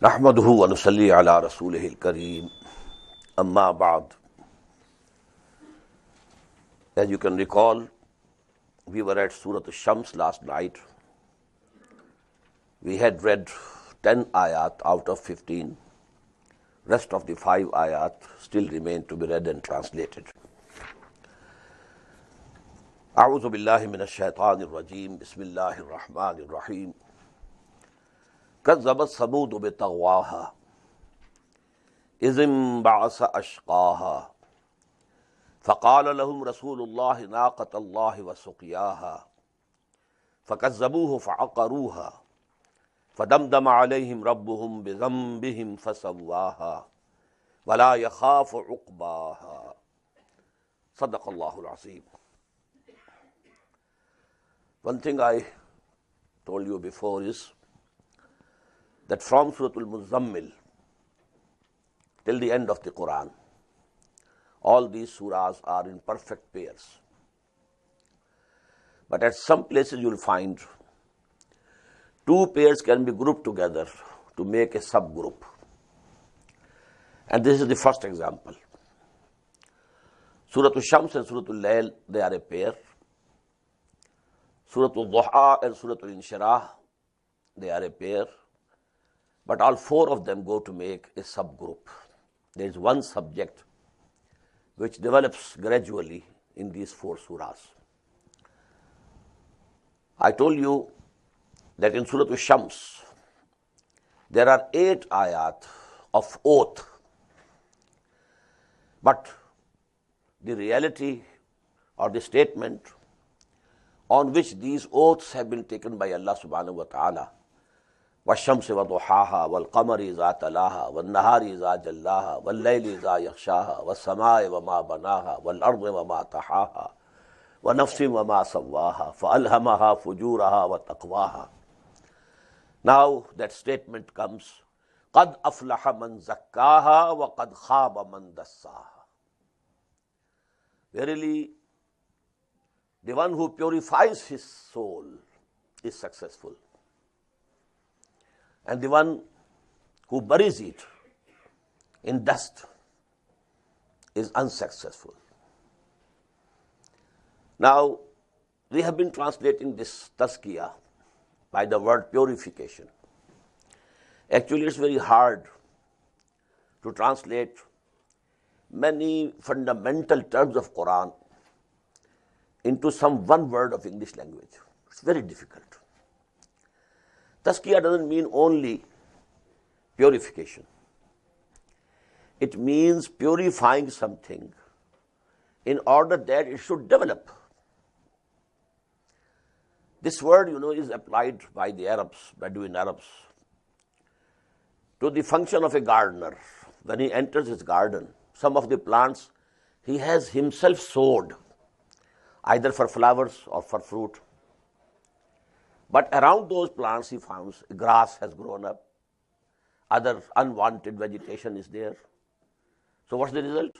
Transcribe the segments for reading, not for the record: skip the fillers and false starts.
नहमदुहु व नुसल्ली अला रसूलिहिल करीम अम्मा बाद. As you can recall, we were at Surah Shams last night. We had read 10 ayat out of 15. Rest of the 5 ayat still remain to be read and translated. أعوذ بالله من الشيطان الرجيم بسم الله الرحمن الرحيم كذبت ثمود بطغواها إذ انبعث أشقاها فقال لهم رسول الله ناقة الله وسقياها فكذبوه فعقروها فدمدم عليهم ربهم بذنبهم فسواها ولا يخاف عقباها. صدق الله العظيم. One thing I told you before is that from Surah Al-Muzammil till the end of the Quran, all these surahs are in perfect pairs. But at some places you will find two pairs can be grouped together to make a subgroup. And this is the first example. Surah Al-Shams and Surah Al-Layl, they are a pair. Surah Ad-Duha and Surah Al-Inshirah, they are a pair. But all four of them go to make a subgroup. There is one subject which develops gradually in these four surahs. I told you that in Surah Al-Shams, there are 8 ayat of oath. But the reality or the statement on which these oaths have been taken by Allah subhanahu wa ta'ala, وَالشَّمْسِ وَضُحَاهَا وَالْقَمَرِ إِذَا تَلَاهَا وَالنَّهَارِ إِذَا جَلَّاهَا وَاللَّيْلِ إِذَا يَغْشَاهَا وَالسَّمَاءِ وَمَا بَنَاهَا وَالْأَرْضِ وَمَا طَحَاهَا وَنَفْسٍ وَمَا سَوَّاهَا فَأَلْهَمَهَا فُجُورَهَا وَتَقْوَاهَا. Now that statement comes, قَدْ أَفْلَحَ مَنْ زَكَّاهَا وَقَدْ خَابَ مَنْ دَسَّاهَا. Verily, the one who purifies his soul is successful, and the one who buries it in dust is unsuccessful. Now, we have been translating this tazkiyah by the word purification. Actually, it's very hard to translate many fundamental terms of Quran into some one word of English language. It's very difficult. Tazkiyah doesn't mean only purification. It means purifying something in order that it should develop. This word, is applied by the Arabs, Bedouin Arabs, to the function of a gardener. When he enters his garden, some of the plants he has himself sowed, either for flowers or for fruit. But around those plants he finds grass has grown up, other unwanted vegetation is there. So what's the result?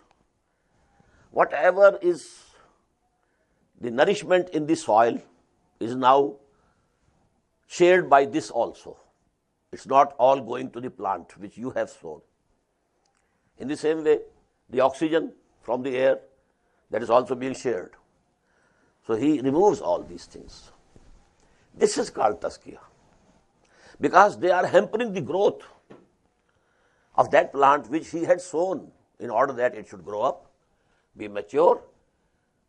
Whatever is the nourishment in the soil is now shared by this also. It's not all going to the plant which you have sown. In the same way, the oxygen from the air, that is also being shared. So he removes all these things. This is called tazkiyah, because they are hampering the growth of that plant which he had sown in order that it should grow up, be mature,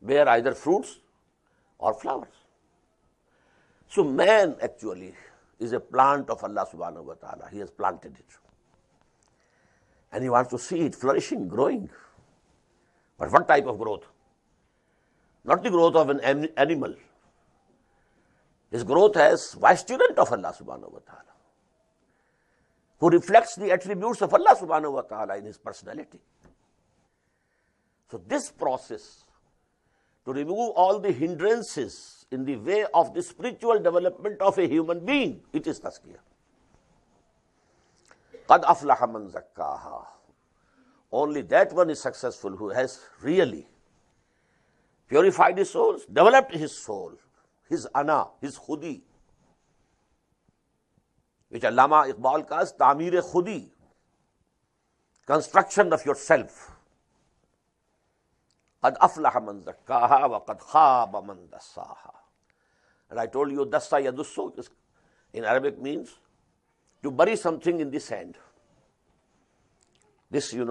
bear either fruits or flowers. So man actually is a plant of Allah subhanahu wa ta'ala. He has planted it. And he wants to see it flourishing, growing. But what type of growth? Not the growth of an animal. His growth as vicegerent of Allah subhanahu wa ta'ala, who reflects the attributes of Allah subhanahu wa ta'ala in his personality. So this process to remove all the hindrances in the way of the spiritual development of a human being, it is tazkiyah. قَدْ أَفْلَحَ مَنْ زَكَّاهَا. Only that one is successful who has really purified his soul, developed his soul, his ana, his khudi, which Allama Iqbal calls Ta'mir Khudi, construction of yourself. Qad aflaha man zakkaha wa qad khaba man dassaha. And I told you, dassa yadussu in Arabic means to bury something in the sand. This, came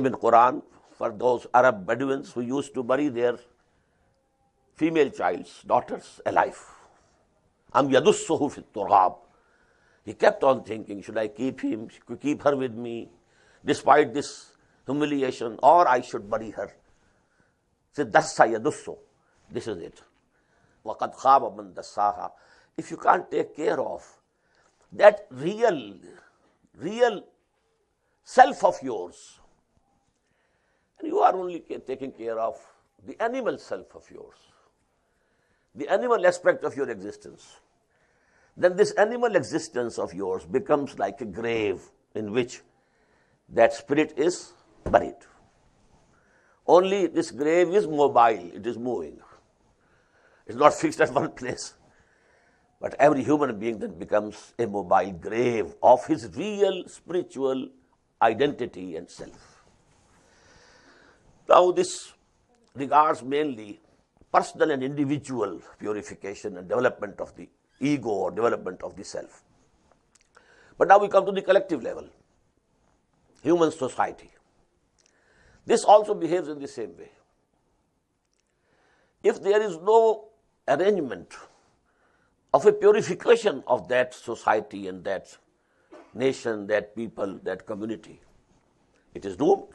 in Quran for those Arab Bedouins who used to bury their female child's daughters alive. Am yadussuhu fit turab. He kept on thinking, should I keep her with me, despite this humiliation, or I should bury her. Say, dassa yadussu. This is it. وَقَدْ خَابَ مَنْ دَسَّاهَا. If you can't take care of that real self of yours, and you are only taking care of the animal self of yours, the animal aspect of your existence, then this animal existence of yours becomes like a grave in which that spirit is buried. Only this grave is mobile, it is moving. It's not fixed at one place. But every human being then becomes a mobile grave of his real spiritual identity and self. Now this regards mainly personal and individual purification and development of the ego or development of the self. But now we come to the collective level, human society. This also behaves in the same way. If there is no arrangement of a purification of that society and that nation, that people, that community, it is doomed.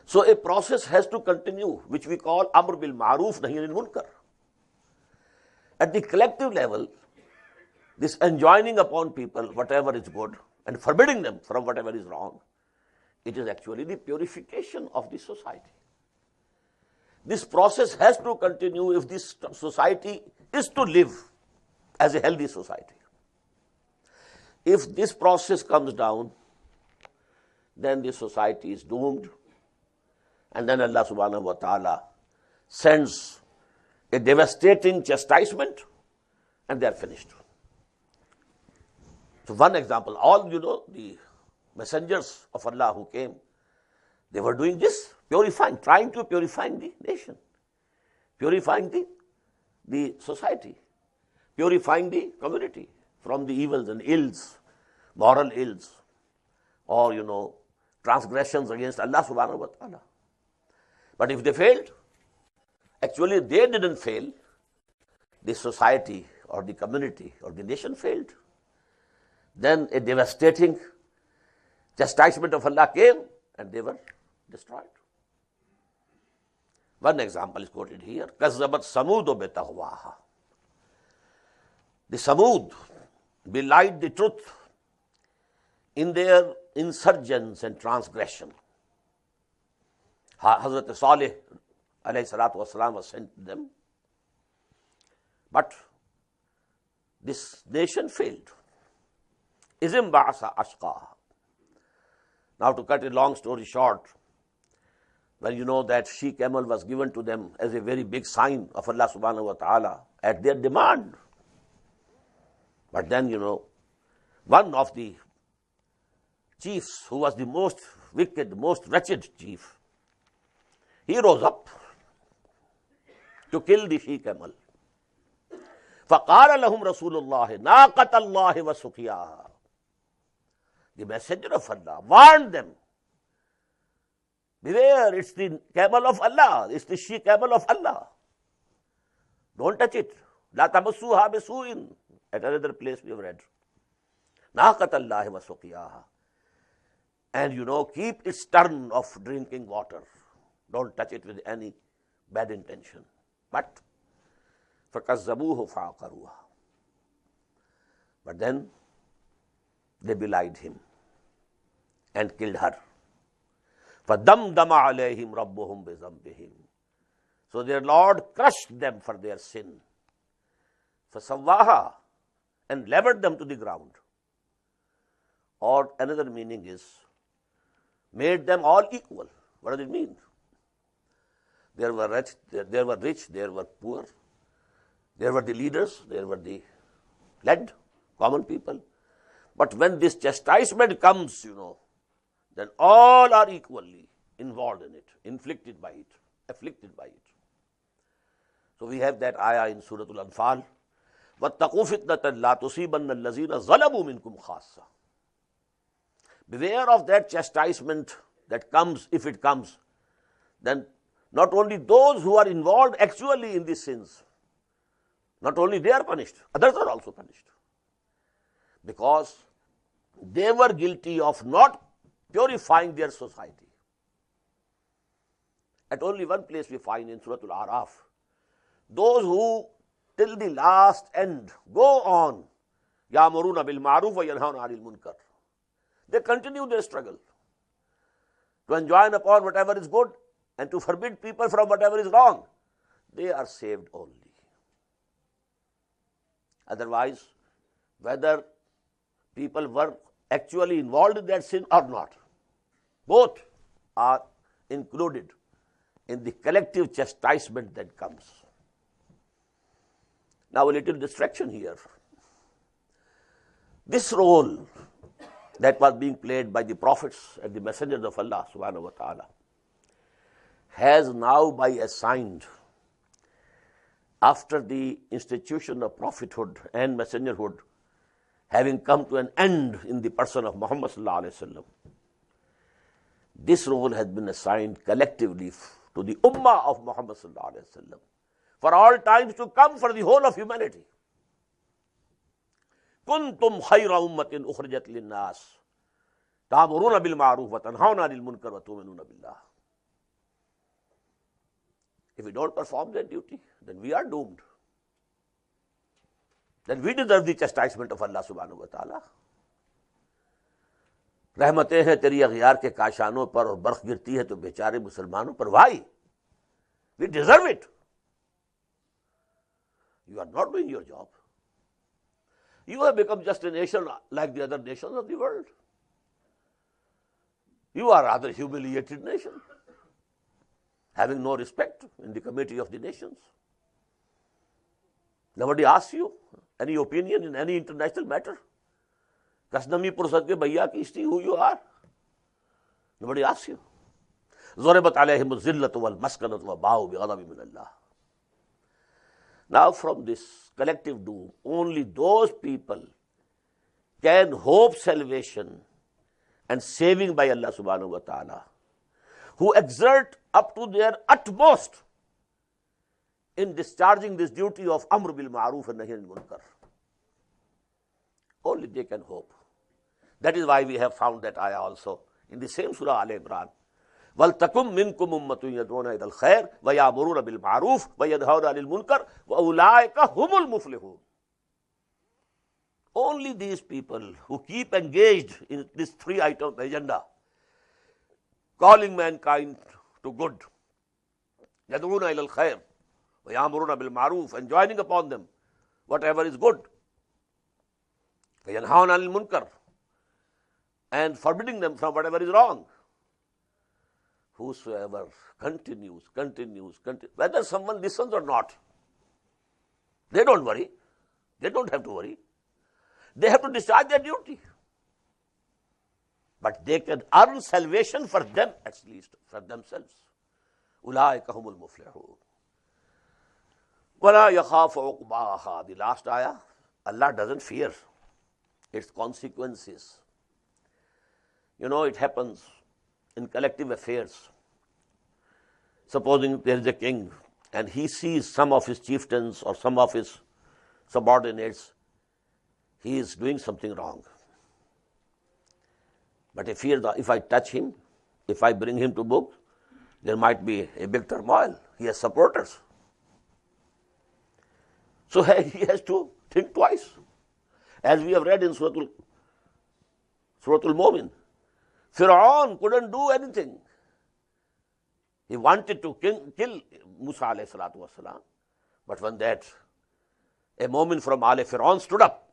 So a process has to continue, which we call Amr bil Ma'ruf Nahy Anil Munkar. At the collective level, this enjoining upon people whatever is good and forbidding them from whatever is wrong, it is actually the purification of the society. This process has to continue if this society is to live as a healthy society. If this process comes down, then the society is doomed, and then Allah subhanahu wa ta'ala sends a devastating chastisement, and they are finished. So one example, all the messengers of Allah who came, they were doing this, purifying, trying to purify the nation, purifying the society, purifying the community from the evils and ills, moral ills, or transgressions against Allah subhanahu wa ta'ala. But if they failed, actually they didn't fail, the society or the community or the nation failed. Then a devastating chastisement of Allah came and they were destroyed. One example is quoted here. كَذَّبَتْ ثَمُودُ بِتَغْوَاهَا. The Samud belied the truth in their insurgence and transgression. Hazrat Salih alayhi salatu wasalam was sent to them. But this nation failed. إِذِ انبَعَثَ أَشْقَاهَا. Now to cut a long story short, when you know that she-camel was given to them as a very big sign of Allah subhanahu wa ta'ala at their demand. But then, one of the chiefs, who was the most wicked, most wretched chief, he rose up to kill the she-camel. فَقَالَ لَهُمْ رَسُولُ اللَّهِ نَاقَةَ اللَّهِ وَسُقْيَاهَا. The messenger of Allah warned them, beware, it's the camel of Allah, it's the she-camel of Allah. Don't touch it. لَا تَمَسُّوهَا بِسُوءٍ. At another place we have read. نَاقَةَ اللَّهِ وَسُقْيَاهَا. And keep its turn of drinking water. Don't touch it with any bad intention. But فَكَذَّبُوهُ فَعَقَرُوهَا. But then they belied him and killed her. فَدَمْدَمَ عَلَيْهِمْ رَبُّهُمْ بِذَنبِهِمْ. So their Lord crushed them for their sin. فَسَوَّاهَا. And leveled them to the ground. Or another meaning is, made them all equal. What does it mean? There were rich, there were poor. There were the leaders, there were the led common people. But when this chastisement comes, then all are equally involved in it, inflicted by it, afflicted by it. So we have that ayah in Surah Al-Anfal, وَاتَّقُوا فِتْنَةً لَا تُصِيبَنَّ الَّذِينَ ظَلَمُوا مِنْكُمْ خَاصَّةً. Beware of that chastisement that comes, if it comes, then not only those who are involved actually in these sins, not only they are punished, others are also punished. Because they were guilty of not purifying their society. At only one place we find in Surah Al-Araf, those who till the last end go on, يَأْمُرُونَ بِالْمَعْرُوفِ وَيَنْهَوْنَ عَنِ الْمُنْكَرِ. They continue their struggle to enjoin upon whatever is good and to forbid people from whatever is wrong. They are saved only. Otherwise, whether people were actually involved in that sin or not, both are included in the collective chastisement that comes. Now a little distraction here. This role that was being played by the prophets and the messengers of Allah subhanahu wa ta'ala has now by assigned, after the institution of prophethood and messengerhood having come to an end in the person of Muhammad sallallahu alaihi wasallam, this role has been assigned collectively to the ummah of Muhammad sallallahu alaihi wasallam for all times to come, for the whole of humanity. Kuntum khayra ummatin ukhrijat linnas ta'muruna bil ma'ruf wa tanhauna 'anil munkar wa tu'minuna billah. If we don't perform that duty, then we are doomed. Then we deserve the chastisement of Allah subhanahu wa ta'ala. रहमतें हैं तेरी अग़ियार के काशानों पर और बर्फ गिरती है तो बेचारे मुसलमानों पर. Why? We deserve it. You are not doing your job. You have become just a nation like the other nations of the world. You are a rather humiliated nation, having no respect in the committee of the nations. Nobody asks you any opinion in any international matter. Kasnami Pursad ke bhaiya kishti who you are. Nobody asks you. ضربت عليهم الذلة والمسكنة وباءوا بغضب من الله. Now from this collective doom, only those people can hope salvation and saving by Allah subhanahu wa ta'ala who exert up to their utmost in discharging this duty of Amr bil Ma'ruf and Nahy anil Munkar. Only they can hope. That is why we have found that ayah also in the same Surah Al-Imran. وَلْتَكُمْ مِنْكُمْ أُمَّةٌ يَدْعُونَ إِلَى الْخَيْرِ وَيَأْمُرُونَ بِالْمَعْرُوفِ وَيَنْهَوْنَ عَنِ الْمُنْكَرِ وَأُولَٰئِكَ هُمُ الْمُفْلِحُونَ. Only these people who keep engaged in this three-item agenda, calling mankind to good, يَدْعُونَ إِلَى الْخَيْرِ وَيَأْمُرُونَ بِالْمَعْرُوفِ, and joining upon them whatever is good, وَيَنْهَوْنَ عَنِ الْمُنْكَرِ, and forbidding them from whatever is wrong. Whosoever continues, whether someone listens or not, they don't worry. They don't have to worry. They have to discharge their duty. But they can earn salvation for them, at least, for themselves. أُولَٰئِكَ هُمُ الْمُفْلِحُونَ. وَلَا يَخَافُ عُقْبَاهَا. The last ayah, Allah doesn't fear its consequences. It happens in collective affairs. Supposing there is a king and he sees some of his chieftains or some of his subordinates, he is doing something wrong. But if I touch him, if I bring him to book, there might be a big turmoil. He has supporters. So he has to think twice. As we have read in Surah Al-Mu'min, Fir'aun couldn't do anything. He wanted to kill Musa alayhi salatu wasalam. But when a moment from Fir'aun stood up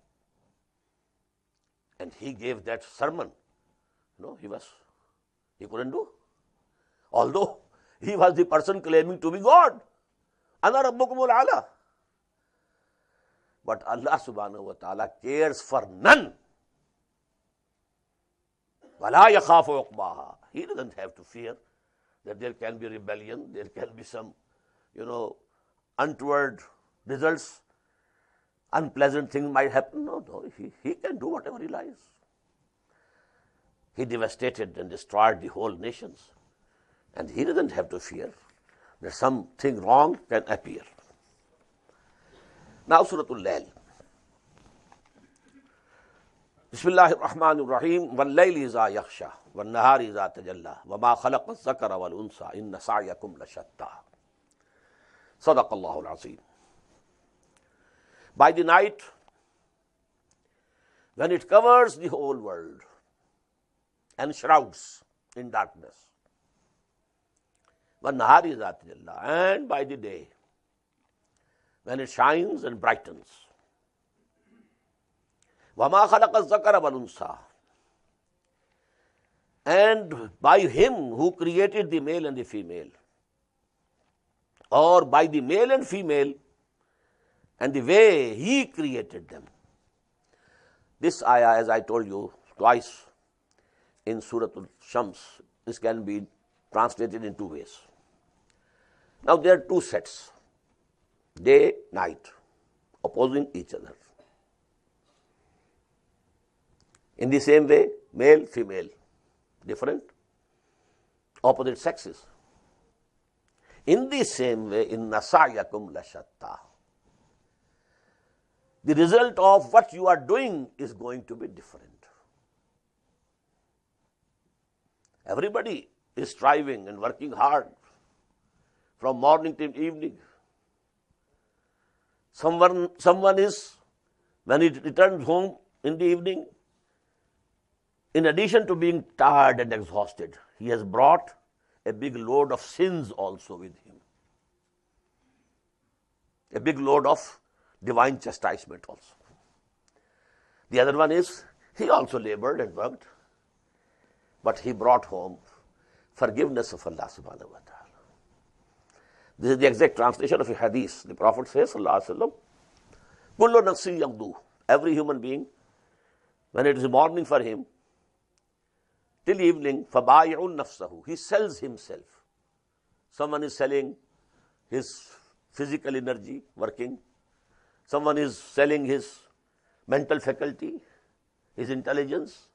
and he gave that sermon, he couldn't do. Although he was the person claiming to be God. Ana rabbukumul ala. But Allah subhanahu wa ta'ala cares for none. وَلَا يَخَافُ عُقْبَاهَا. He doesn't have to fear that there can be rebellion, there can be some, untoward results, unpleasant things might happen. No, he can do whatever he likes. He devastated and destroyed the whole nations. And he doesn't have to fear that something wrong can appear. Now Surah Al-Layl. Bismillahir-Rahmanir-Rahim. وَاللَّيْلِ إِذَا يَغْشَى وَالنَّهَارِ إِذَا تَجَلَّى وَمَا خَلَقَ الذَّكَرَ وَالْأُنثَى إِنَّ سَعْيَكُمْ لَشَتَّى. صدق Allahul Azim. By the night, when it covers the whole world and shrouds in darkness, وَالنَّهَارِ إِذَا تَجَلَّى, and by the day, when it shines and brightens, وَمَا خَلَقَ الذَّكَرَ وَالْأُنثَى, and by him who created the male and the female, or by the male and female and the way he created them. This ayah, as I told you twice in Surah Al-Shams, this can be translated in two ways. Now there are two sets, day, night, opposing each other. In the same way, male, female, different, opposite sexes. In the same way, inna sa'yakum lashatta. The result of what you are doing is going to be different. Everybody is striving and working hard from morning till evening. Someone is, when he returns home in the evening, in addition to being tired and exhausted, he has brought a big load of sins also with him. A big load of divine chastisement also. The other one is, he also labored and worked, but he brought home forgiveness of Allah subhanahu wa ta'ala. This is the exact translation of a hadith. The Prophet says, sallallahu alaihi wasallam, kullu nafsin yaghdu, every human being, when it is morning for him, till evening, fabayi'un nafsahu, he sells himself. Someone is selling his physical energy, working. Someone is selling his mental faculty, his intelligence,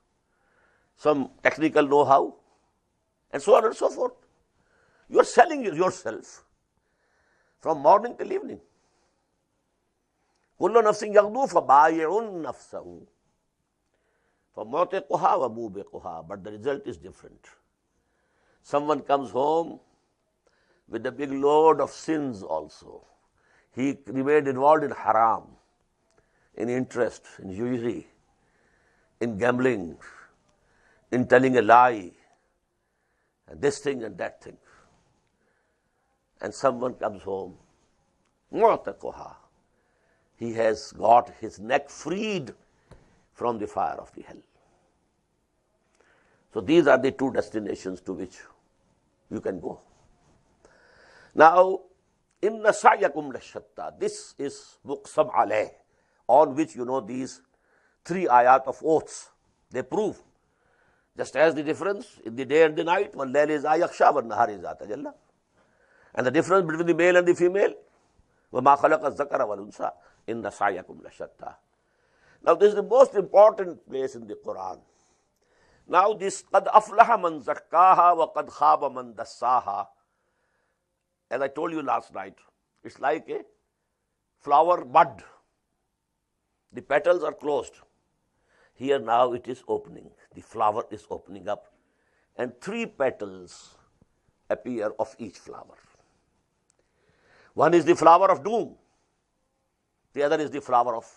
some technical know-how, and so on and so forth. You are selling yourself from morning till evening. Kullu nafsin yaghdu fabayi'un nafsahu. فَمُعْتِقُهَا وَمُوبِقُهَا. But the result is different. Someone comes home with a big load of sins also. He remained involved in haram, in interest, in usury, in gambling, in telling a lie, and this thing and that thing. And someone comes home, مُعْتِقُهَا. He has got his neck freed from the fire of the hell. So these are the two destinations to which you can go. Now, inna sa'yakum lashatta, this is muqsam alayh, on which these three ayat of oaths, they prove. Just as the difference in the day and the night, one layl is ayaksha, one nahar is atajalla. And the difference between the male and the female, وَمَا خَلَقَ الذَّكَرَ وَالْأُنثَى إِنَّ سَعْيَكُمْ لَشَتَّى. Now this is the most important place in the Quran. Now this قَدْ أَفْلَحَ مَنْ زَكَّاهَا وَقَدْ خَابَ مَنْ دَسَّاهَا. As I told you last night, it's like a flower bud. The petals are closed. Here now it is opening. The flower is opening up. And three petals appear of each flower. One is the flower of doom. The other is the flower of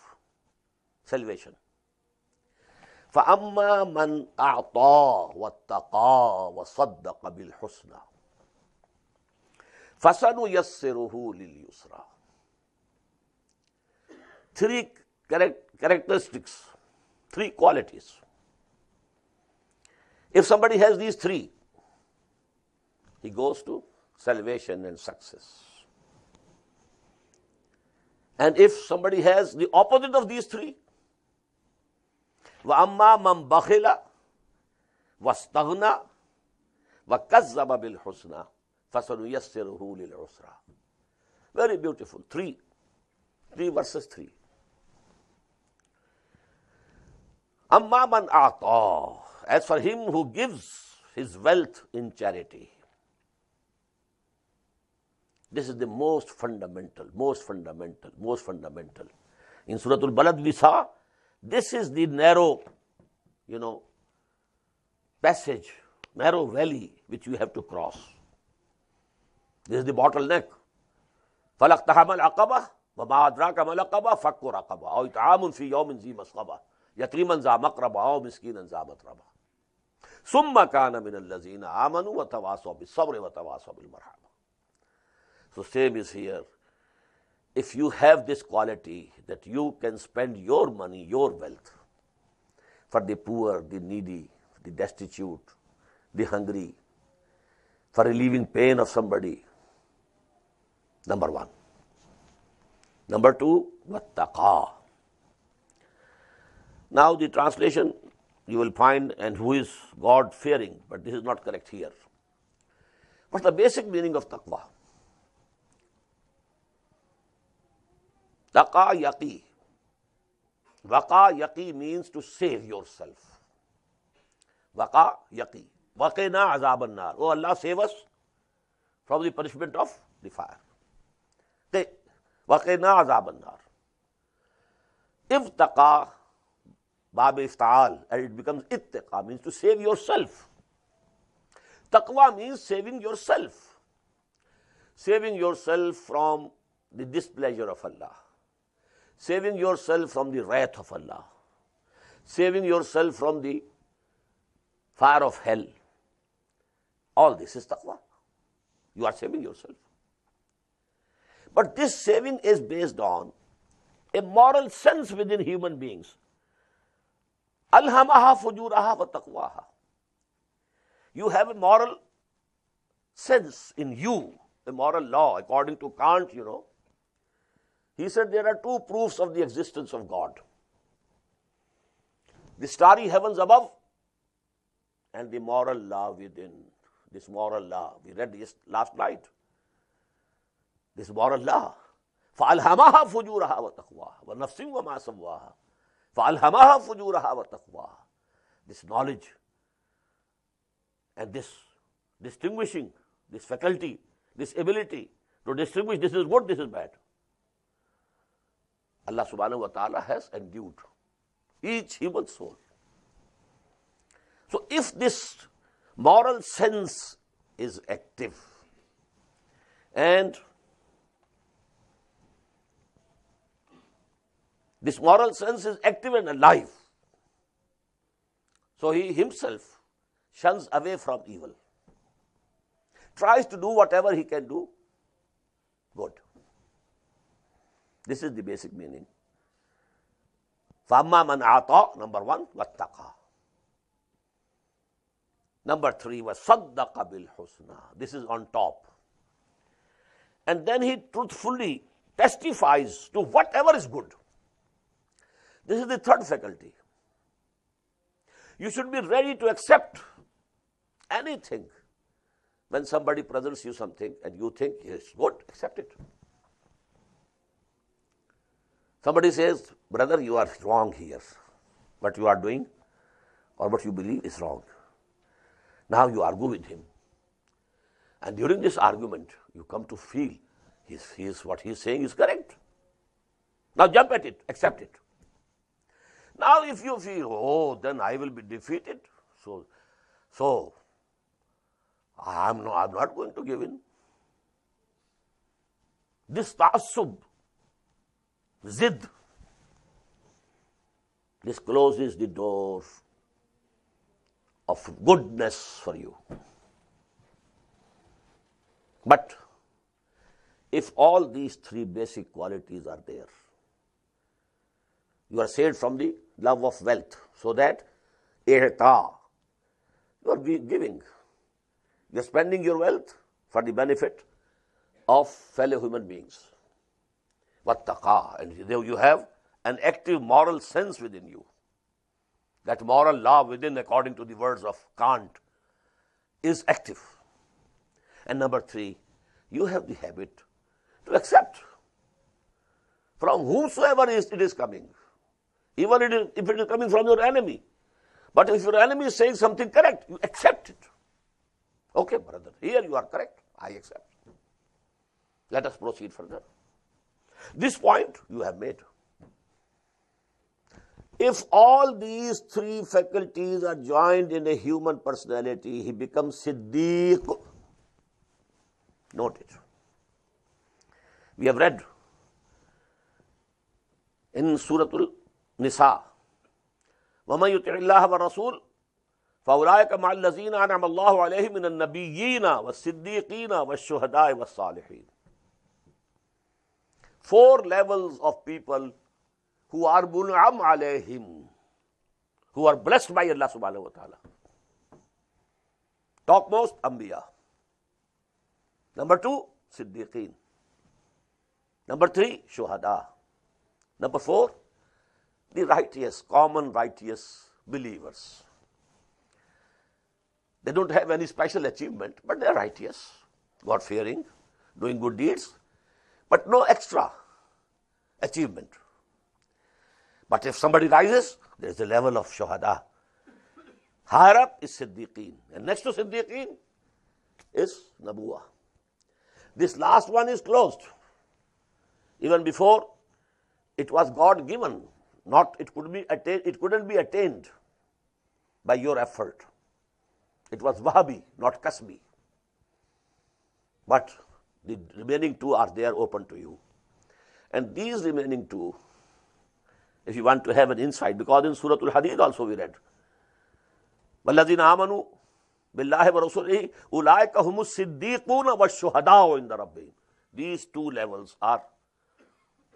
salvation. فَأَمَّا مَنْ أَعْطَى وَاتَّقَى وَصَدَّقَ بِالْحُسْنَى فَسَنُيَسِّرُهُ لِلْيُسْرَى. Three characteristics, three qualities. If somebody has these three, he goes to salvation and success. And if somebody has the opposite of these three, وَأَمَّا مَنْ بَخِلَ وَاسْتَغْنَى وَكَذَّبَ بِالْحُسْنَى فَسَنُيَسِّرُهُ لِلْعُسْرَى. Very beautiful. Three verses 3. أَمَّا مَنْ أَعْطَى. As for him who gives his wealth in charity. This is the most fundamental. In Surah Al-Balad we saw, this is the narrow, passage, narrow valley which you have to cross. This is the bottleneck. فَلَقْتَحَمَ الْعَقَبَةَ وَمَا أَدْرَاكَ مَا الْعَقَبَةُ فَكُّ رَقَبَةٍ أَوْ إِطْعَامٌ فِي يَوْمٍ ذِي مَسْغَبَةٍ يَتِيمًا ذَا مَقْرَبَةٍ أَوْ مِسْكِينًا ذَا مَتْرَبَةٍ ثُمَّ كَانَ مِنَ الَّذِينَ آمَنُوا وَتَوَاصَوْا بِالصَّبْرِ وَتَوَاصَوْا بِالْمَرْحَمَةِ. So same is here. If you have this quality that you can spend your money, your wealth for the poor, the needy, the destitute, the hungry, for relieving pain of somebody, number one. Number two, wattaqa. Now the translation you will find, and who is God fearing, but this is not correct here. What's the basic meaning of taqwa? Taqa yaqi. Waqa yaqi means to save yourself. Waqa yaqi. Waqina azaban nar. Oh Allah, save us from the punishment of the fire. Waqina azaban nar. If taqa, bab ifta'al, and it becomes ittaqa, means to save yourself. Taqwa means saving yourself. Saving yourself from the displeasure of Allah. Saving yourself from the wrath of Allah. Saving yourself from the fire of hell. All this is taqwa. You are saving yourself. But this saving is based on a moral sense within human beings. Alhamaha fujuraha wa taqwaha. You have a moral sense in you, a moral law, according to Kant, He said there are two proofs of the existence of God. The starry heavens above and the moral law within. This moral law, we read this last night. This moral law. فَأَلْهَمَهَا فُجُورَهَا وَتَقْوَاهَا وَنَفْسٍ وَمَا سَوَّاهَا فَأَلْهَمَهَا فُجُورَهَا وَتَقْوَاهَا. This knowledge and this distinguishing, this faculty, this ability to distinguish this is good, this is bad. Allah subhanahu wa ta'ala has endued each human soul. So if this moral sense is active and this moral sense is active and alive, so he himself shuns away from evil, tries to do whatever he can do good. This is the basic meaning. فَأَمَّا مَنْ أَعْطَى, number one, وَاتَّقَى. Number three, وَصَدَّقَ بِالْحُسْنَى. This is on top. And then he truthfully testifies to whatever is good. This is the third faculty. You should be ready to accept anything. When somebody presents you something and you think it's good, accept it. Somebody says, brother, you are wrong here. What you are doing or what you believe is wrong. Now you argue with him. And during this argument, you come to feel what he is saying is correct. Now jump at it, accept it. Now if you feel, then I will be defeated, so I'm not going to give in. This ta'assub, zid, this closes the door of goodness for you. But if all these three basic qualities are there, you are saved from the love of wealth, so that ihta, you are giving, you are spending your wealth for the benefit of fellow human beings. wattaqa, and you have an active moral sense within you. That moral law within, according to the words of Kant, is active. And number 3, you have the habit to accept from whomsoever it is coming, even if it is coming from your enemy. But if your enemy is saying something correct, you accept it. Okay, brother, here you are correct, I accept. Let us proceed further. This point you have made. If all these 3 faculties are joined in a human personality, he becomes Siddiq. Note it. We have read in Surah Nisa, وَمَنْ يُطِعِ اللَّهَ وَالرَّسُولَ فَأُولَٰئِكَ مَعَ الَّذِينَ أَنْعَمَ اللَّهُ عَلَيْهِم مِّنَ النَّبِيِّينَ وَالصِّدِّيقِينَ وَالشُّهَدَاءِ وَالصَّالِحِينَ. 4 levels of people who are mun'am alayhim, who are blessed by Allah subhanahu wa ta'ala. Topmost, Anbiya. Number 2, Siddiqeen. Number 3, Shuhada. Number 4, the righteous, common righteous believers. They don't have any special achievement, but they are righteous, God-fearing, doing good deeds, but no extra achievement. But if somebody rises, there is a level of Shuhada. Higher up is Siddiqeen. And next to Siddiqeen is Nabuwa. This last one is closed. Even before, it was God-given. It couldn't be attained by your effort. It was Wahabi, not Kasbi. But the remaining 2 are there open to you. And these remaining 2, if you want to have an insight, because in Surah Al-Hadid also we read, وَالَّذِينَ آمَنُوا بِاللَّهِ وَرَسُولِهِ أُولَٰئِكَ هُمُ الصِّدِّيقُونَ وَالشُّهَدَاءُ عِندَ رَبِّهِمْ. These 2 levels are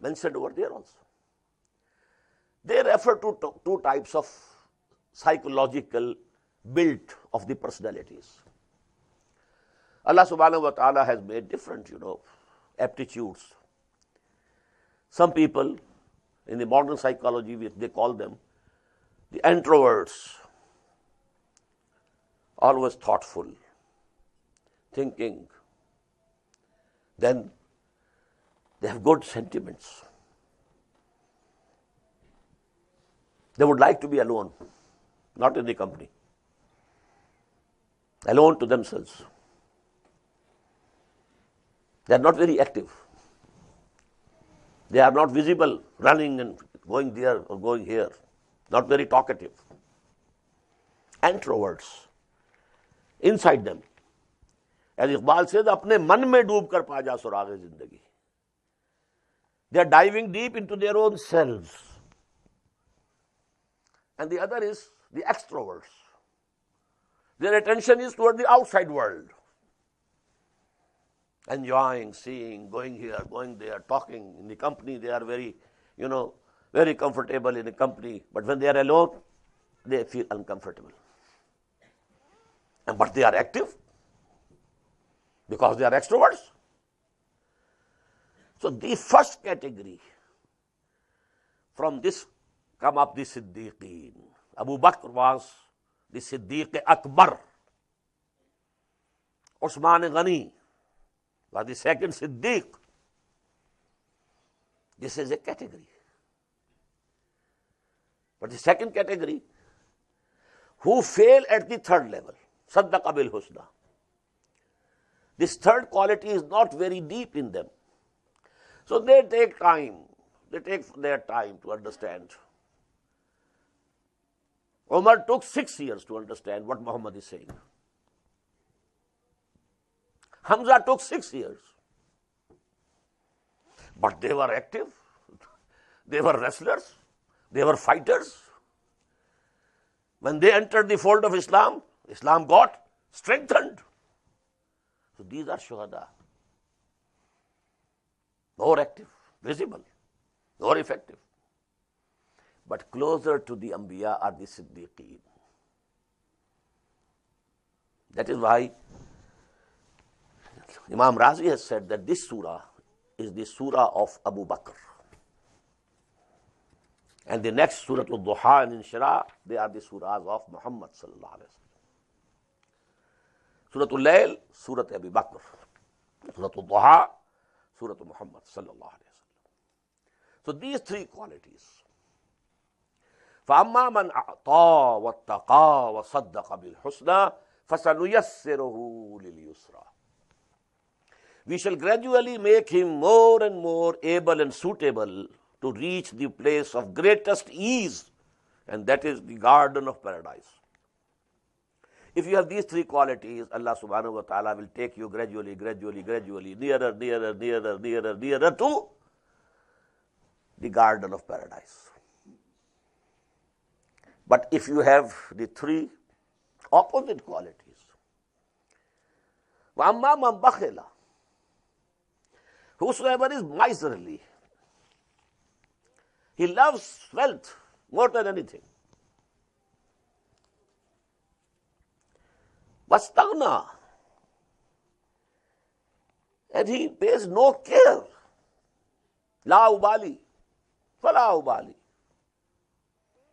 mentioned over there also. They refer to 2 types of psychological build of the personalities. Allah subhanahu wa ta'ala has made different, aptitudes. Some people, in the modern psychology, they call them the introverts, always thoughtful, thinking. Then they have good sentiments. They would like to be alone, not in the company, alone to themselves. They are not very active. They are not visible, running and going there or going here. Not very talkative. Introverts. Inside them. As Iqbal says, apne man mein doob kar pa ja suraghe zindagi. They are diving deep into their own selves. And the other is the extroverts. Their attention is toward the outside world. Enjoying, seeing, going here, going there, talking. In the company, they are very, very comfortable in the company. But when they are alone, they feel uncomfortable. But they are active because they are extroverts. So the first category, from this come up the Siddiqeen. Abu Bakr was the Siddiq Akbar. Usman Ghani was the second Siddiq. This is a category. But the second category, who fail at the third level, Saddaqa bil Husna. This third quality is not very deep in them. So they take time. They take their time to understand. Umar took 6 years to understand what Muhammad is saying. Hamza took 6 years. But they were active. They were wrestlers. They were fighters. When they entered the fold of Islam, Islam got strengthened. So these are shuhada. More active, visible, more effective. But closer to the Anbiya are the Siddiqeen. That is why Imam Razi has said that this surah is the surah of Abu Bakr. And the next Surah Ad-Duha and Inshirah, they are the surahs of Muhammad sallallahu alaihi wasallam. Surah Al-Layl, Surah Abu Bakr. Surah Ad-Duha, Surah Muhammad sallallahu alaihi wasallam. So these three qualities. فَأَمَّا مَنْ أَعْطَى وَاتَّقَى وَصَدَّقَ بِالْحُسْنَى فَسَنُيَسِّرُهُ لِلْيُسْرَى. We shall gradually make him more and more able and suitable to reach the place of greatest ease, and that is the garden of paradise. If you have these three qualities, Allah subhanahu wa ta'ala will take you gradually, nearer to the garden of paradise. But if you have the three opposite qualities, وَأَمَّا مَنْ بَخِلَ, whosoever is miserly, he loves wealth more than anything. وَاسْتَغْنَى, and he pays no care. لَا أُبَالِي فَلَا أُبَالِي,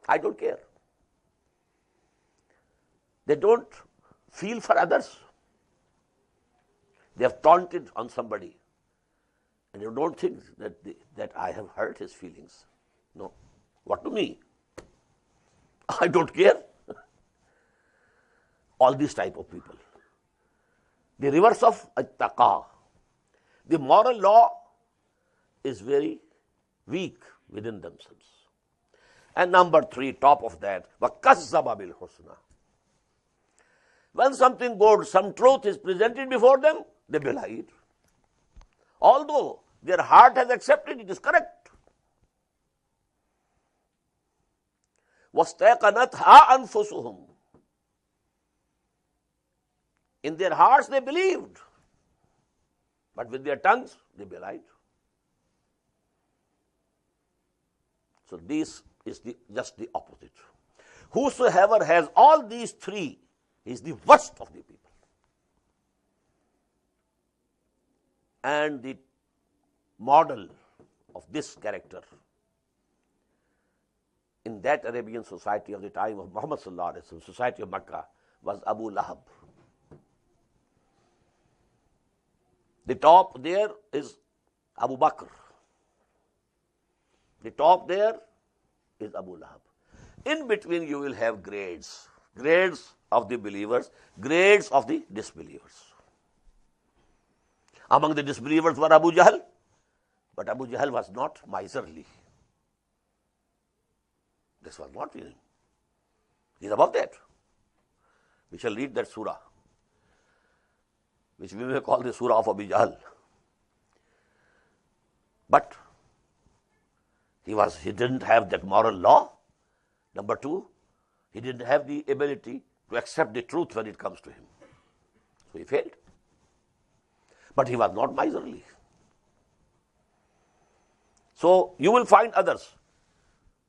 I don't care. They don't feel for others. They have taunted on somebody, and you don't think that I have hurt his feelings. No. What to me? I don't care. All these type of people. The reverse of at-taqa. The moral law is very weak within themselves. And number three, top of that, وَكَذَّبَ بِالْحُسْنَى. When something good, some truth is presented before them, they belie it. Although their heart has accepted it is correct. وَاسْتَيْقَنَتْهَا أَنفُسُهُمْ. In their hearts they believed, but with their tongues they belied. So this is just the opposite. Whosoever has all these three is the worst of the people. And the model of this character in that Arabian society of the time of Muhammad sallallahu alaihi wasallam, society of Makkah, was Abu Lahab. The top there is Abu Bakr. The top there is Abu Lahab. In between you will have grades. Grades of the believers, grades of the disbelievers. Among the disbelievers were Abu Jahl, but Abu Jahl was not miserly. This was not him. He is above that. We shall read that surah, which we may call the surah of Abu Jahl. But he didn't have that moral law. Number two, he didn't have the ability to accept the truth when it comes to him. So he failed. But he was not miserly. So you will find others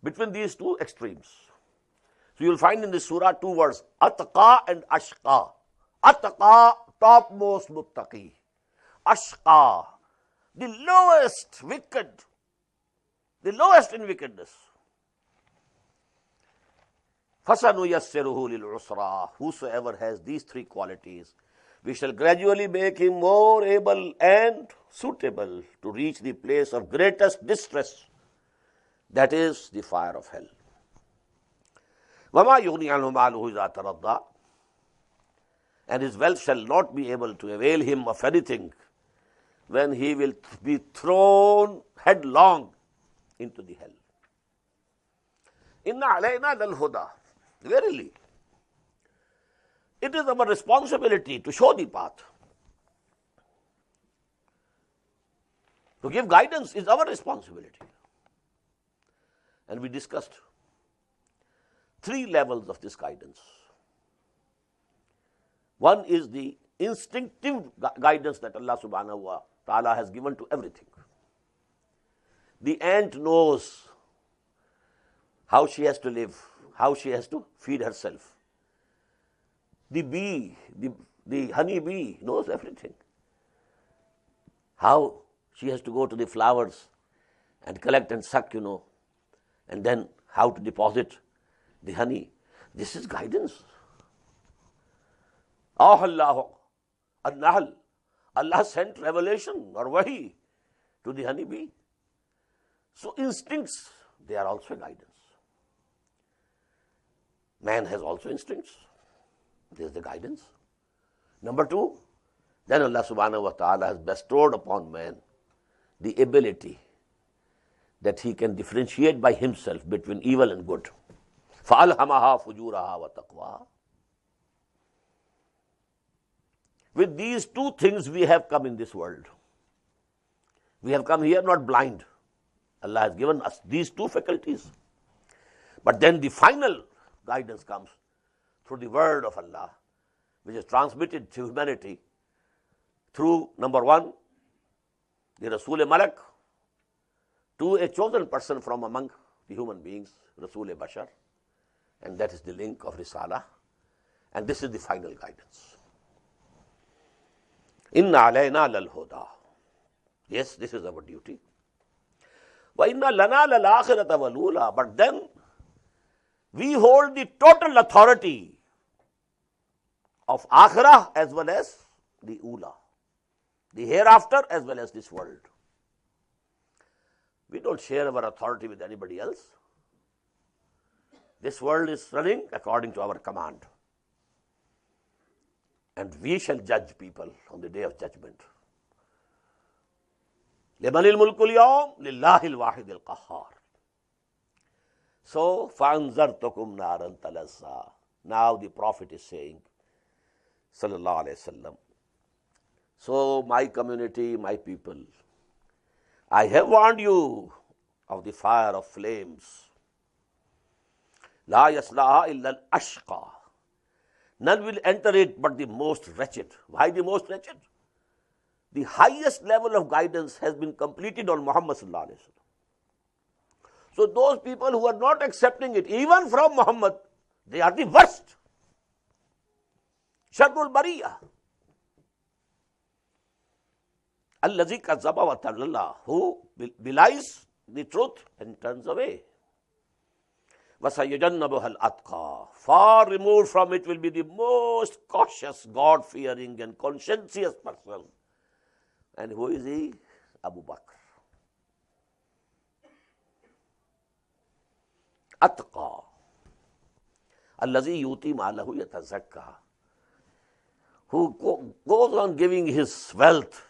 between these two extremes. So you will find in this surah two words, atqa and ashqa. Atqa, topmost muttaqi. Ashqa, the lowest wicked, the lowest in wickedness. فَسَنُيَسِّرُهُ لِلْعُسْرَى. Whosoever has these three qualities, we shall gradually make him more able and suitable to reach the place of greatest distress, that is the fire of hell. وَمَا يُغْنِي عَنْهُ مَالُهُ إِذَا تَرَضَّى. And his wealth shall not be able to avail him of anything when he will be thrown headlong into the hell. Inna alayna lal-huda. Verily, it is our responsibility to show the path. To give guidance is our responsibility. And we discussed three levels of this guidance. One is the instinctive guidance that Allah subhanahu wa ta'ala has given to everything. The ant knows how she has to live, how she has to feed herself. The bee, the honey bee knows everything. How She has to go to the flowers and collect and suck, and then how to deposit the honey. This is guidance. Allah An-Nahl. Allah sent revelation or wahi to the honeybee. So instincts, they are also guidance. Man has also instincts. This is the guidance. Number two, then Allah subhanahu wa ta'ala has bestowed upon man the ability that he can differentiate by himself between evil and good. فَأَلْهَمَهَا فُجُورَهَا وَتَقْوَاهَا. With these two things we have come in this world. We have come here not blind. Allah has given us these two faculties. But then the final guidance comes through the word of Allah, which is transmitted to humanity through, number one, the Rasul Malak, to a chosen person from among the human beings, Rasul Bashar, and that is the link of Risala, and this is the final guidance. Inna alayna lal huda. Yes, this is our duty. Wa inna lana lal akhirata wal ula. But then we hold the total authority of akhirah as well as the ula, the hereafter as well as this world. We don't share our authority with anybody else. This world is running according to our command. And we shall judge people on the day of judgment. لِمَنِ الْمُلْكُ الْيَوْمِ لِلَّهِ الْوَاحِدِ الْقَهَّارِ. So, فَأَنْزَرْتُكُمْ نَارًا تَلَظَّى. Now the Prophet is saying, sallallahu alayhi wasallam, so my community, my people, I have warned you of the fire of flames. لَا يَصْلَاهَا إِلَّا الْأَشْقَى. None will enter it but the most wretched. Why the most wretched? The highest level of guidance has been completed on Muhammad sallallahu alaihi wasallam. So those people who are not accepting it, even from Muhammad, they are the worst. Sharrul Bariya. Allazi kazzaba wa tawalla, who belies the truth and turns away. وَسَيُجَنَّبُهَا الْأَتْقَى. Far removed from it will be the most cautious, God-fearing and conscientious person. And who is he? Abu Bakr. Atqa. Allazi yuti malahu yatazakka. Who goes on giving his wealth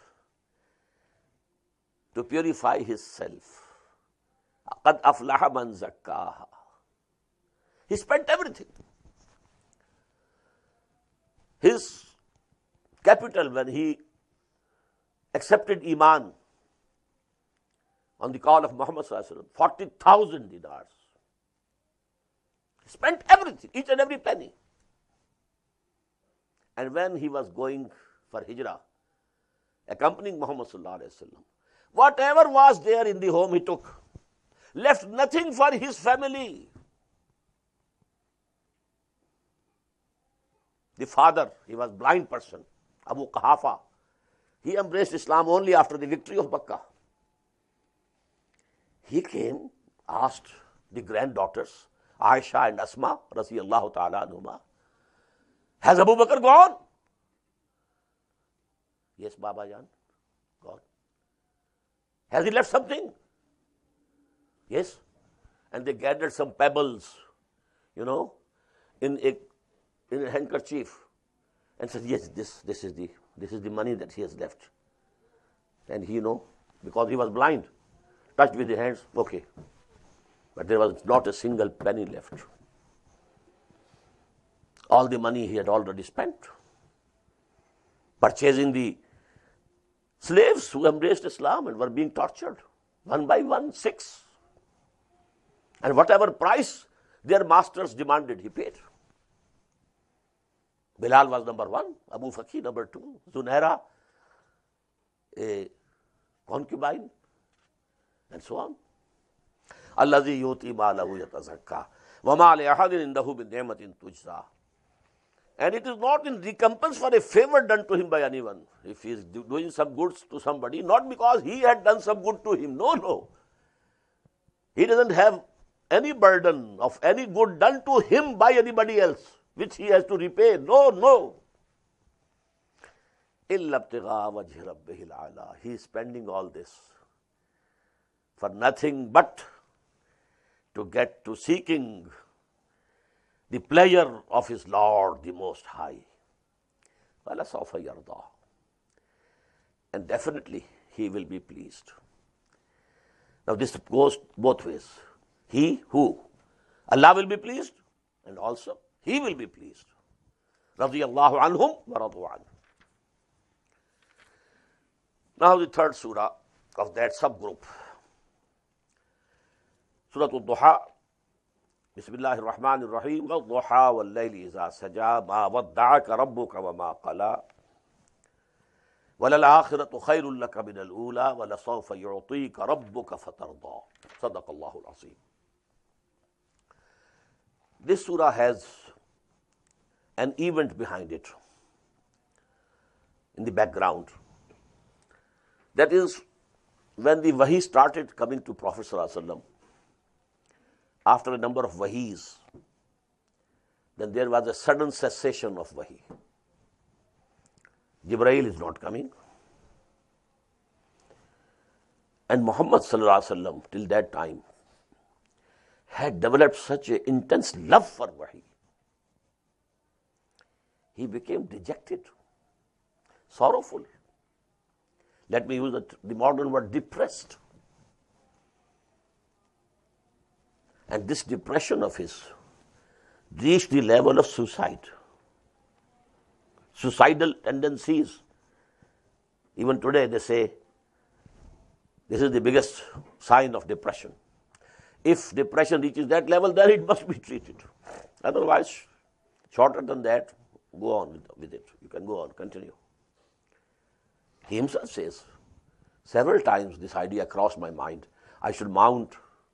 to purify his self. قَدْ أَفْلَحَ مَنْ زَكَّاهَا. He spent everything. His capital, when he accepted Iman on the call of Muhammad sallallahu alaihi wasallam, 40,000 dinars. He spent everything, each and every penny. And when he was going for Hijrah, accompanying Muhammad sallallahu alaihi wasallam, whatever was there in the home he took, left nothing for his family. The father, he was a blind person, Abu Qahafa. He embraced Islam only after the victory of Makkah. He came, asked the granddaughters, Aisha and Asma, radiyallahu ta'ala anhuma, has Abu Bakr gone? Yes, Baba Jan, gone. Has he left something? Yes. And they gathered some pebbles, in a handkerchief, and said, yes, this is the money that he has left. And he, because he was blind, touched with his hands, okay. But there was not a single penny left. All the money he had already spent, purchasing the slaves who embraced Islam and were being tortured, one by one, 6. And whatever price their masters demanded, he paid. Bilal was number 1, Abu Fakhi number 2, Zunaira, a concubine, and so on. Allazi yuti malahu yatazakka wa ma li ahadin indahu min ni'matin tujza. And it is not in recompense for a favor done to him by anyone. If he is doing some good to somebody, not because he had done some good to him. No, no. He doesn't have any burden of any good done to him by anybody else, which he has to repay. No, no. إِلَّا ابْتِغَاءَ وَجْهِ رَبِّهِ الْأَعْلَى. He is spending all this for nothing but to get to seeking the pleasure of his Lord, the Most High. وَلَسَوْفَ يَرْضَى. And definitely he will be pleased. Now this goes both ways. He who? Allah will be pleased, and also he will be pleased. رَضِيَ اللَّهُ عَنْهُمْ وَرَضُوا عَنْهُ. Now the third surah of that subgroup. Surah Ad-Duha. Bismillahir Rahmanir Rahim. وَالضُّحَى وَاللَّيْلِ إِذَا سَجَى مَا وَدَّعَكَ رَبُّكَ وَمَا قَلَى وَلَلْآخِرَةُ خَيْرٌ لَكَ مِنَ الْأُولَى وَلَسَوْفَ يُعْطِيكَ رَبُّكَ فَتَرْضَى. صدق الله العظيم. This surah has an event behind it in the background. That is, when the wahi started coming to Prophet ﷺ, after a number of wahis, then there was a sudden cessation of wahi. Jibreel is not coming. And Muhammad ﷺ, till that time, had developed such an intense love for wahi. He became dejected, sorrowful. Let me use the modern word, depressed. And this depression of his reached the level of suicide. Suicidal tendencies. Even today they say this is the biggest sign of depression. If depression reaches that level, then it must be treated. Otherwise, shorter than that, go on with it. You can go on, continue. He himself says, several times this idea crossed my mind. I should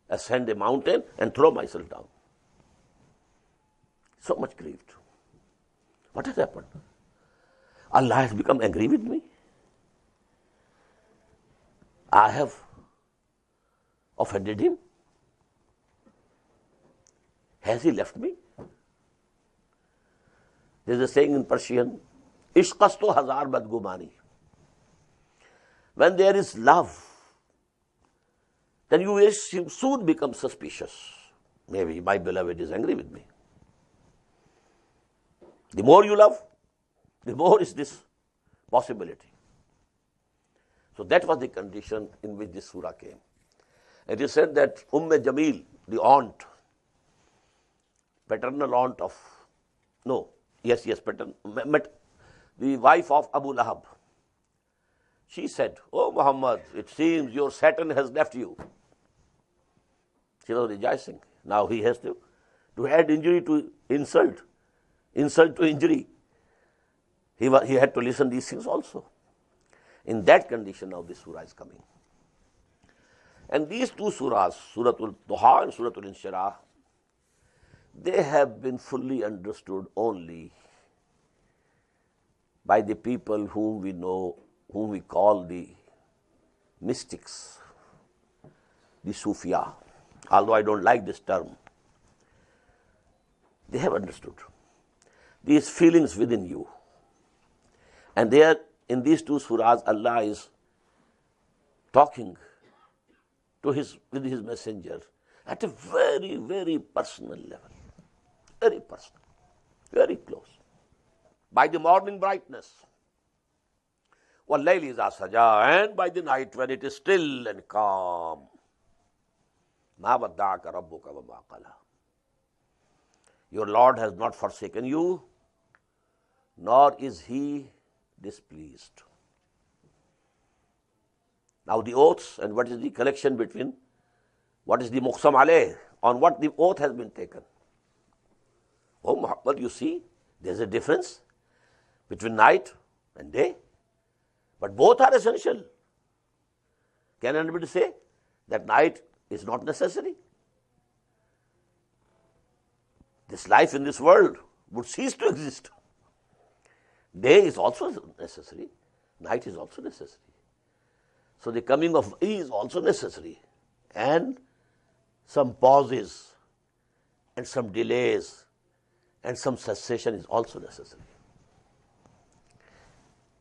ascend a mountain and throw myself down. So much grieved. What has happened? Allah has become angry with me. I have offended him. Has he left me? There is a saying in Persian, Ishqasto hazar badgumani. When there is love, then you will soon become suspicious. Maybe my beloved is angry with me. The more you love, the more is this possibility. So that was the condition in which this surah came. It is said that Jamil, the aunt, paternal aunt of, the wife of Abu Lahab, she said, "Oh Muhammad, it seems your Satan has left you." She was rejoicing. Now he has to add injury to insult, insult to injury. He had to listen these things also. In that condition now this surah is coming. And these two surahs, Surah Al-Duha and Surah Al-Inshirah, they have been fully understood only by the people whom we know, whom we call the mystics, the Sufia. Although I don't like this term, they have understood these feelings within you. And there, in these two surahs, Allah is talking with his messenger at a very, very personal level. Very personal, very close. By the morning brightness, وَاللَّيْلِ إِذَا سَجَى, and by the night when it is still and calm. مَا وَدَّعَكَ رَبُّكَ وَمَا قَلَى. Your Lord has not forsaken you, nor is he displeased. Now the oaths, and what is the connection between, what is the muqsam alayh, on what the oath has been taken. Oh Muhammad, you see, there's a difference between night and day, but both are essential. Can anybody say that night is not necessary? This life in this world would cease to exist Day is also necessary. Night is also necessary. So the coming of Wahi is also necessary. And some pauses and some delays and some cessation is also necessary.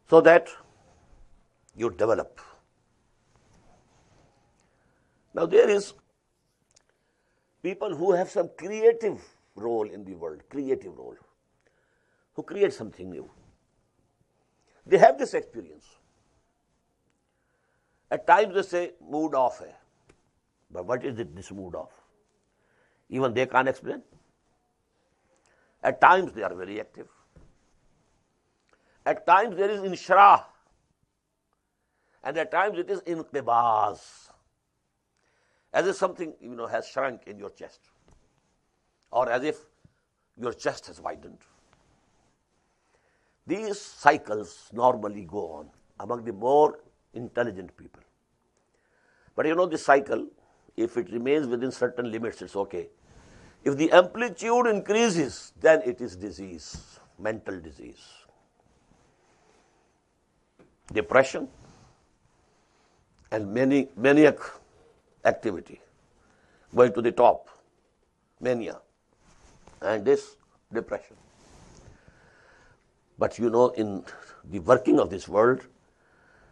So that you develop. Now there is people who have some creative role in the world, creative role, who create something new. They have this experience. At times they say, mood off hai. But what is it, this mood off? Even they can't explain. At times they are very active. At times there is inshirah. And at times it is inqibaz. As if something, has shrunk in your chest. Or as if your chest has widened. These cycles normally go on among the more intelligent people. But this cycle, if it remains within certain limits, it's okay. If the amplitude increases, then it is disease, mental disease. Depression and maniac activity, going to the top, mania, and this depression. But in the working of this world,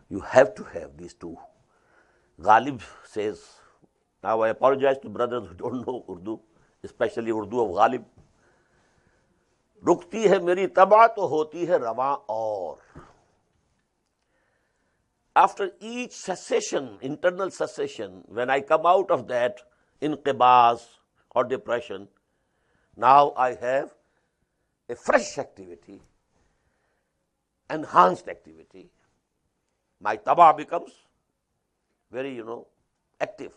you have to have these two. Ghalib says, now I apologize to brothers who don't know Urdu, especially Urdu of Ghalib. Rukti hai meri taba to hoti hai rawa aur. After each cessation, internal cessation, when I come out of that inqibaz or depression, now I have a fresh activity, enhanced activity. My taba becomes very, active.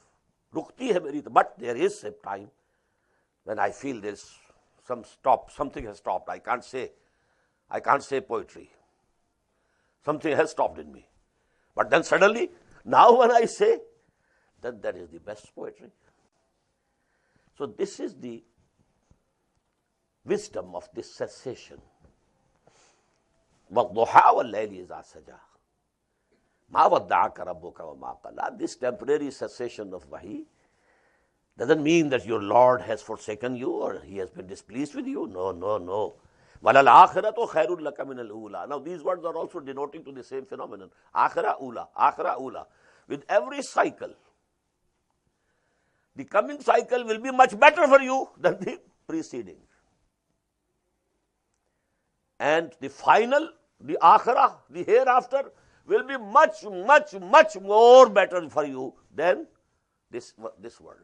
Rukti hai meri, but there is a time when I feel there's some stop, something has stopped. I can't say poetry. Something has stopped in me. But then suddenly, now when I say, then that is the best poetry. So this is the wisdom of this cessation. وَالضُّحَى وَاللَّيْلِ إِذَا سَجَى مَا وَدَّعَكَ رَبُّكَ وَمَا قَلَى. This temporary cessation of wahi doesn't mean that your Lord has forsaken you or He has been displeased with you. No. وَلَا الْآخِرَةُ خَيْرٌ لَكَ مِنَ الْأُولَى. Now these words are also denoting to the same phenomenon. Akhira ula. With every cycle, the coming cycle will be much better for you than the preceding. And the final, the akhirah, the hereafter, will be much more better for you than this world.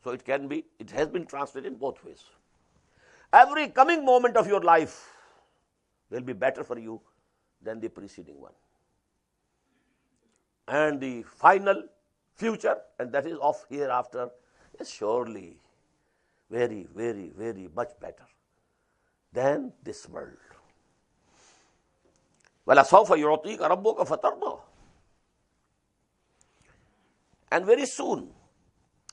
So it has been translated both ways. Every coming moment of your life will be better for you than the preceding one. And the final future, and that is of hereafter, is surely very much better than this world. وَلَسَوْفَ يُعْطِيكَ رَبُّكَ فَتَرْضَى. And very soon,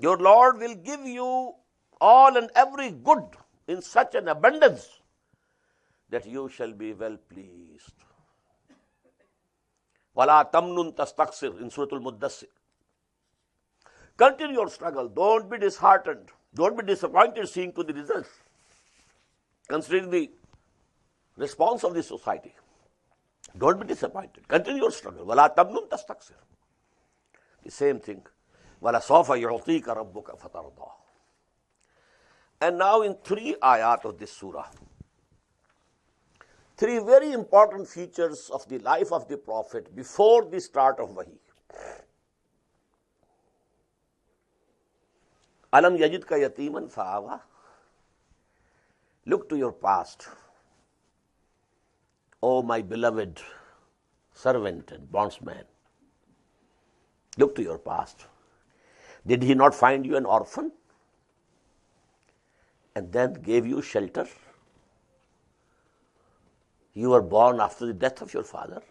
your Lord will give you all and every good in such an abundance that you shall be well pleased. وَلَا تَمْنُن تَسْتَقْصِرْ in Surah Al-Muddassir. Continue your struggle. Don't be disheartened. Don't be disappointed seeing to the results, considering the response of the society. Don't be disappointed. Continue your struggle. وَلَا تَمْنُن تَسْتَقْصِرْ. The same thing. وَلَسَوْفَ يُعْطِيكَ رَبُّكَ فَتَرْضَى. And now in 3 ayat of this surah, 3 very important features of the life of the Prophet before the start of Wahi. Alam yajidka yatiman fa'awa. Look to your past, O my beloved servant and bondsman. Look to your past. Did He not find you an orphan and then gave you shelter? You were born after the death of your father.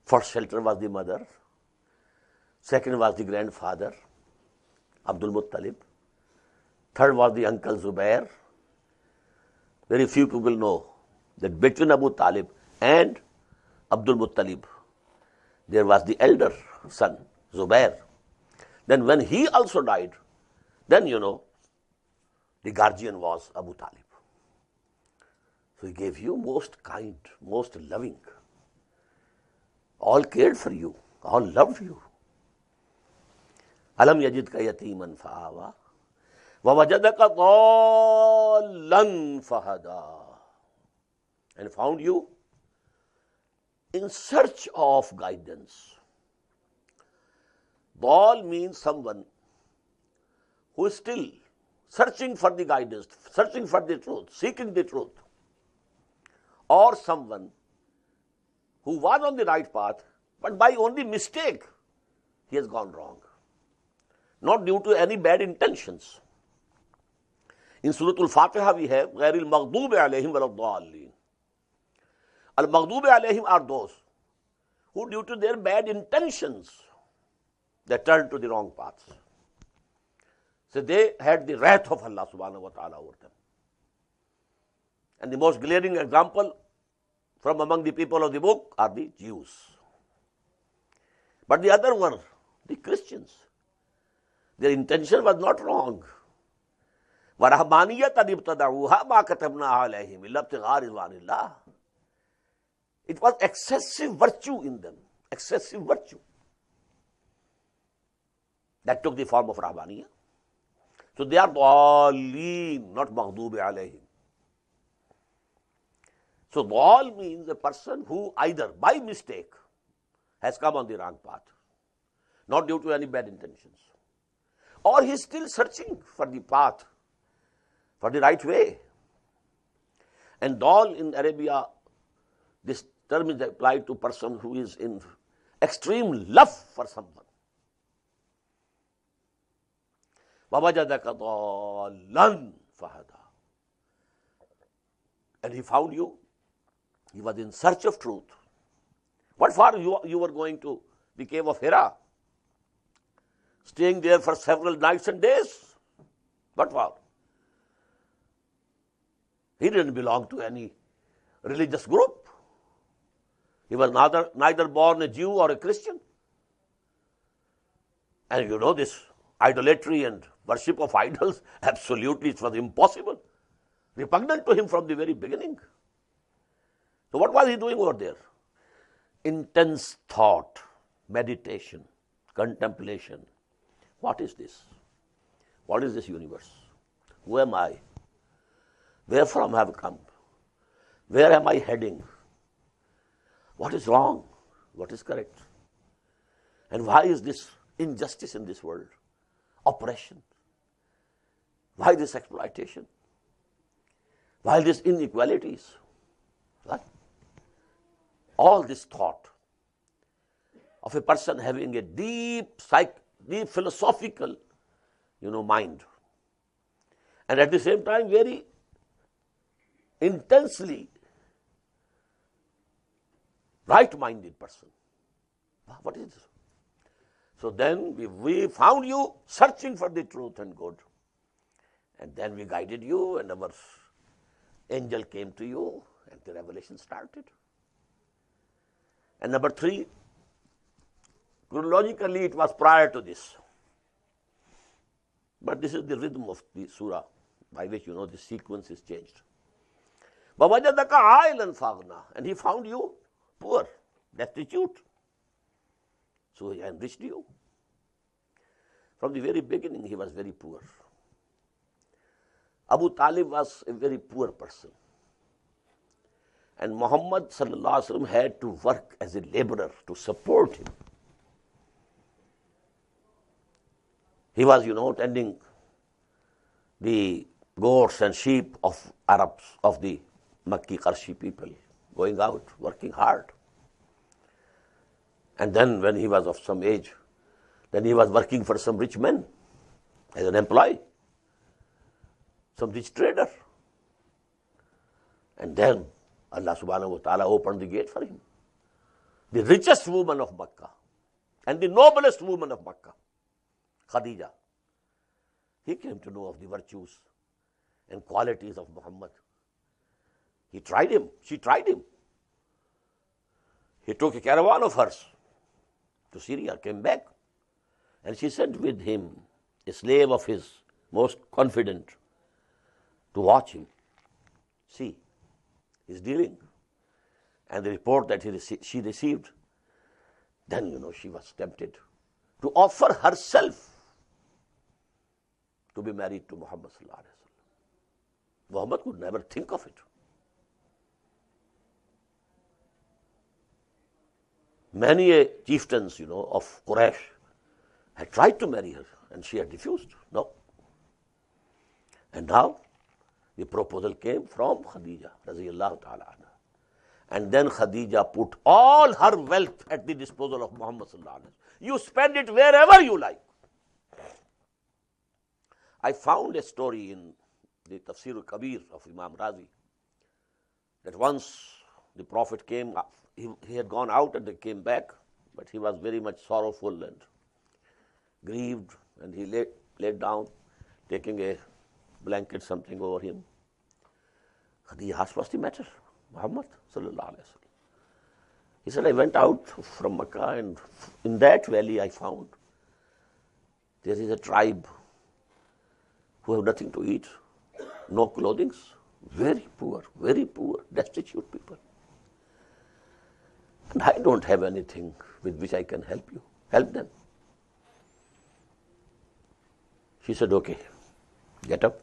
First shelter was the mother. Second was the grandfather, Abdul Muttalib. Third was the uncle Zubair. Very few people know that between Abu Talib and Abdul Muttalib, there was the elder son, Zubair. Then when he also died, then the guardian was Abu Talib. So he gave you most kind, most loving. All cared for you, all loved you. Alam yajidka yatiman fa'awa, wa wajadaka dallan fahada. And found you in search of guidance. Dal means someone who is still searching for the guidance, searching for the truth, seeking the truth. Or someone who was on the right path, but by only mistake, he has gone wrong. Not due to any bad intentions. In Surah Al-Fatiha we have, غَيْرِ الْمَغْضُوبِ عَلَيْهِمْ وَلَا الضَّالِّينَ. Al-Maghdubi alayhim are those who, due to their bad intentions, they turned to the wrong paths. So they had the wrath of Allah subhanahu wa ta'ala over them. And the most glaring example from among the people of the book are the Jews. But the other were the Christians. Their intention was not wrong. وَرَهْبَانِيَّةً ابْتَدَعُوهَا مَا كَتَبْنَاهَا عَلَيْهِمْ إِلَّا ابْتِغَاءَ رِضْوَانِ اللَّهِ. It was excessive virtue in them, excessive virtue. That took the form of Rahbaniyya. So they are Dhalleen, not Maghdubi alayhim. So Dhal means a person who either by mistake has come on the wrong path, not due to any bad intentions, or he is still searching for the path, for the right way. And Dhal in Arabia, this term is applied to a person who is in extreme love for someone. وَوَجَدَكَ ضَالًّا فَهَدَى. And he found you. He was in search of truth. What for you were going to the cave of Hira? Staying there for several nights and days? What for? He didn't belong to any religious group. He was neither born a Jew or a Christian. And this idolatry and worship of idols, absolutely it was impossible. Repugnant to him from the very beginning. So what was he doing over there? Intense thought, meditation, contemplation. What is this? What is this universe? Who am I? Where from have I come? Where am I heading? What is wrong? What is correct? And why is this injustice in this world? Oppression? Why this exploitation? Why these inequalities? What? All this thought of a person having a deep philosophical, mind, and at the same time very intensely right-minded person. What is this? So then we found you searching for the truth and good. And then we guided you, and our angel came to you, and the revelation started. And number 3, chronologically it was prior to this. But this is the rhythm of the surah, by which the sequence is changed. وَوَجَدَكَ عَائِلًا فَأَغْنَى. And he found you poor, destitute. So he enriched you. From the very beginning, he was very poor. Abu Talib was a very poor person. And Muhammad sallallahu alaihi wasallam had to work as a laborer to support him. He was, tending the goats and sheep of Arabs, of the Makki Qarshi people, going out, working hard. And then when he was of some age, then he was working for some rich men as an employee, some rich trader. And then Allah subhanahu wa ta'ala opened the gate for him. The richest woman of Makkah and the noblest woman of Makkah, Khadija. He came to know of the virtues and qualities of Muhammad. He tried him. She tried him. He took a caravan of hers to Syria, came back, and she sent with him a slave of his, most confident, to watch him. See, he's dealing. And the report that she received, then, she was tempted to offer herself to be married to Muhammad sallallahu alaihi wasallam. Muhammad could never think of it. Many chieftains, of Quraysh had tried to marry her, and she had refused. No. And now the proposal came from Khadija, radiyallahu ta'ala anha. And then Khadija put all her wealth at the disposal of Muhammad sallallahu alaihi wasallam. You spend it wherever you like. I found a story in the Tafsir al-Kabir of Imam Razi that once the Prophet came, he had gone out and he came back, but he was very much sorrowful and grieved, and he laid down, taking a blanket, something over him. Khadija asked, what's the matter, Muhammad sallallahu alaihi wasallam? He said, I went out from Makkah, and in that valley I found there is a tribe who have nothing to eat, no clothing, very poor, destitute people. And I don't have anything with which I can help you. Help them. She said, okay, get up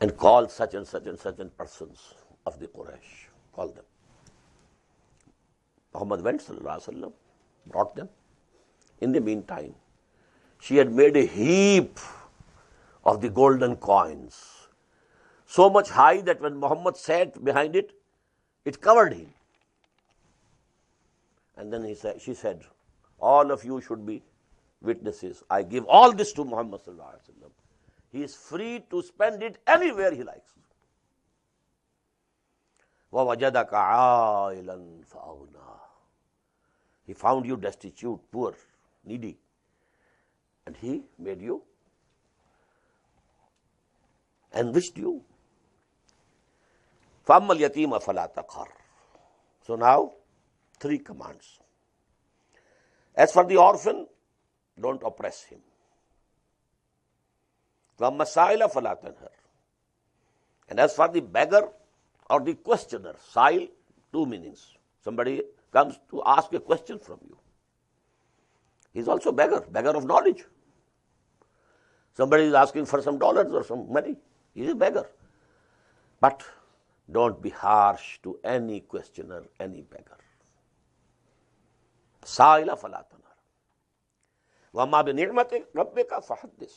and call such and such and such and persons of the Quraysh. Call them. Muhammad went, sallallahu alaihi wasallam, brought them. In the meantime, she had made a heap of the golden coins, so much high that when Muhammad sat behind it, it covered him. And then she said, all of you should be witnesses. I give all this to Muhammad sallallahu alaihi wasallam. He is free to spend it anywhere he likes. وَوَجَدَكَ عَائِلًا فَأَغْنَى. He found you destitute, poor, needy, and he made you, enriched you. فَأَمَّا الْيَتِيمَ فَلَا تَقْهَرْ. So now, 3 commands. As for the orphan, don't oppress him. وَأَمَّا السَّائِلَ فَلَا تَنْهَرْ. And as for the beggar or the questioner, sa'il, 2 meanings. Somebody comes to ask a question from you. He's also beggar of knowledge. Somebody is asking for some dollars or some money. He's a beggar. But don't be harsh to any questioner, any beggar. Sa'ila fala tanhar. Wa ma bi ni'mati rabbika fahaddis.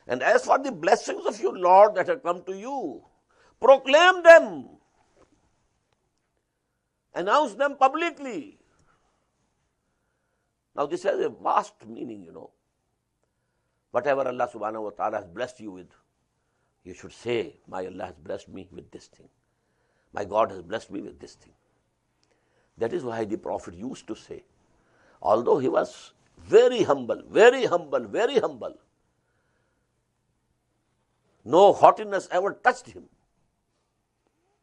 And as for the blessings of your Lord that have come to you, proclaim them. Announce them publicly. Now this has a vast meaning, Whatever Allah subhanahu wa ta'ala has blessed you with, you should say, my Allah has blessed me with this thing. My God has blessed me with this thing. That is why the Prophet used to say, although he was very humble, no haughtiness ever touched him.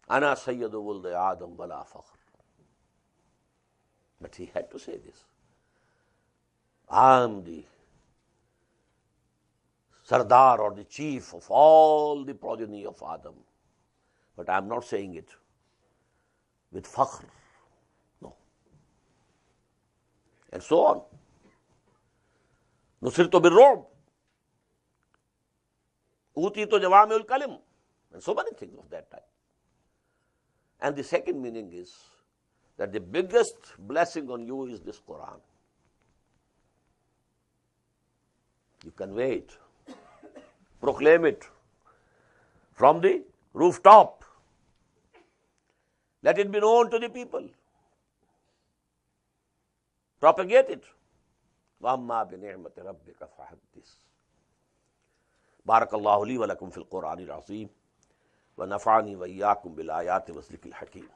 Ana sayyidu wuldi Adam wala fakhr. But he had to say this. I am the Sardar or the chief of all the progeny of Adam. But I am not saying it with fakhr. No. And so on. Nusirtu bil-ru'b. Utitu jawami'ul kalim. And so many things of that type. And the second meaning is that the biggest blessing on you is this Quran. You convey it. Proclaim it from the rooftop. Let it be known to the people. Propagate it. وَأَمَّا بِنِعْمَةِ رَبِّكَ فَحَدِّثْ. بارك الله لي ولكم في القرآن العظيم ونفعني وإياكم بالآيات والذكر الحكيم.